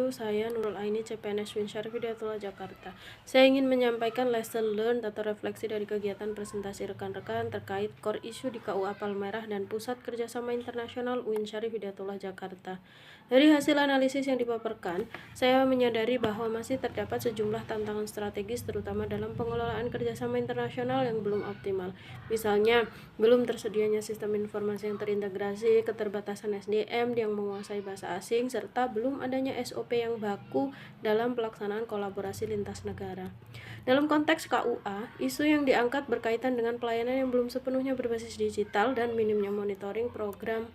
wabarakatuh. Saya Nurul Aini, CPNS Winsyarif Hidayatullah Jakarta. Saya ingin menyampaikan lesson learned atau refleksi dari kegiatan presentasi rekan-rekan terkait core issue di KUA Palmerah dan Pusat Kerjasama Internasional Winsyarif Hidayatullah Jakarta. Dari hasil analisis yang dipaparkan, saya menyadari bahwa masih terdapat sejumlah tantangan strategis terutama dalam pengelolaan kerjasama internasional yang belum optimal. Misalnya, belum tersedianya sistem informasi yang terintegrasi, keterbatasan SDM yang menguasai bahasa asing, serta belum adanya SOP yang baku dalam pelaksanaan kolaborasi lintas negara. Dalam konteks KUA, isu yang diangkat berkaitan dengan pelayanan yang belum sepenuhnya berbasis digital dan minimnya monitoring program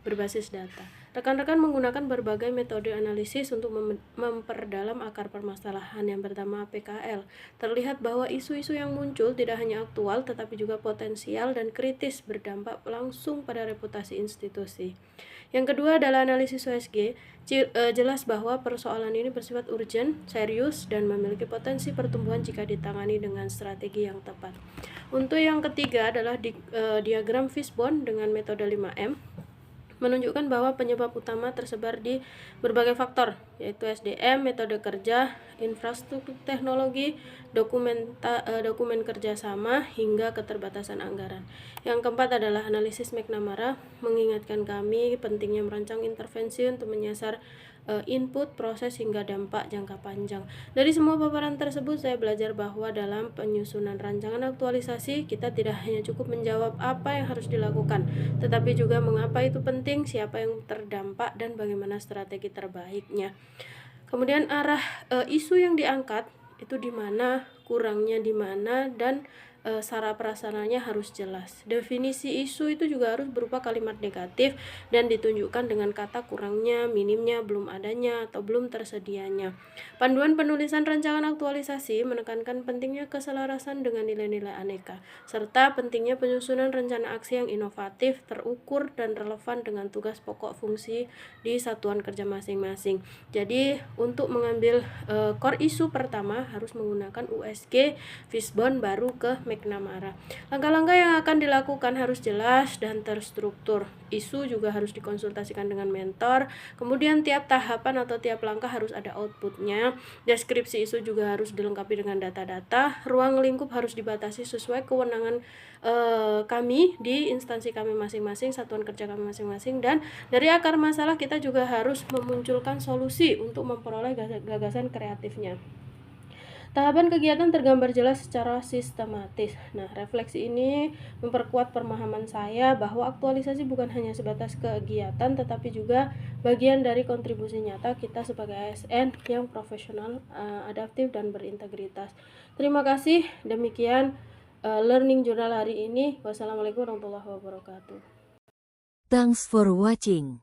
berbasis data. Rekan-rekan menggunakan berbagai metode analisis untuk memperdalam akar permasalahan. Yang pertama, PKL. Terlihat bahwa isu-isu yang muncul tidak hanya aktual tetapi juga potensial dan kritis, berdampak langsung pada reputasi institusi. Yang kedua adalah analisis USG. Jelas bahwa persoalan ini bersifat urgent, serius, dan memiliki potensi pertumbuhan jika ditangani dengan strategi yang tepat. Untuk yang ketiga adalah diagram fishbone dengan metode 5M, menunjukkan bahwa penyebab utama tersebar di berbagai faktor, yaitu SDM, metode kerja, infrastruktur teknologi, dokumen kerjasama, hingga keterbatasan anggaran. Yang keempat adalah analisis McNamara, mengingatkan kami pentingnya merancang intervensi untuk menyasar input, proses, hingga dampak jangka panjang. Dari semua paparan tersebut, saya belajar bahwa dalam penyusunan rancangan aktualisasi, kita tidak hanya cukup menjawab apa yang harus dilakukan, tetapi juga mengapa itu penting, siapa yang terdampak, dan bagaimana strategi terbaiknya. Kemudian arah isu yang diangkat itu di mana, kurangnya di mana, dan syarat prasarannya harus jelas. Definisi isu itu juga harus berupa kalimat negatif dan ditunjukkan dengan kata kurangnya, minimnya, belum adanya, atau belum tersedianya. Panduan penulisan rancangan aktualisasi menekankan pentingnya keselarasan dengan nilai-nilai aneka, serta pentingnya penyusunan rencana aksi yang inovatif, terukur, dan relevan dengan tugas pokok fungsi di satuan kerja masing-masing. Jadi untuk mengambil core isu pertama harus menggunakan USG, fishbone, baru ke McNamara. Langkah-langkah yang akan dilakukan harus jelas dan terstruktur. Isu juga harus dikonsultasikan dengan mentor. Kemudian tiap tahapan atau tiap langkah harus ada outputnya. Deskripsi isu juga harus dilengkapi dengan data-data. Ruang lingkup harus dibatasi sesuai kewenangan kami di instansi kami masing-masing, satuan kerja kami masing-masing, dan dari akar masalah kita juga harus memunculkan solusi untuk memperoleh gagasan kreatifnya. Tahapan kegiatan tergambar jelas secara sistematis. Nah, refleksi ini memperkuat pemahaman saya bahwa aktualisasi bukan hanya sebatas kegiatan, tetapi juga bagian dari kontribusi nyata kita sebagai ASN yang profesional, adaptif, dan berintegritas. Terima kasih. Demikian Learning Journal hari ini. Wassalamualaikum warahmatullahi wabarakatuh. Thanks for watching.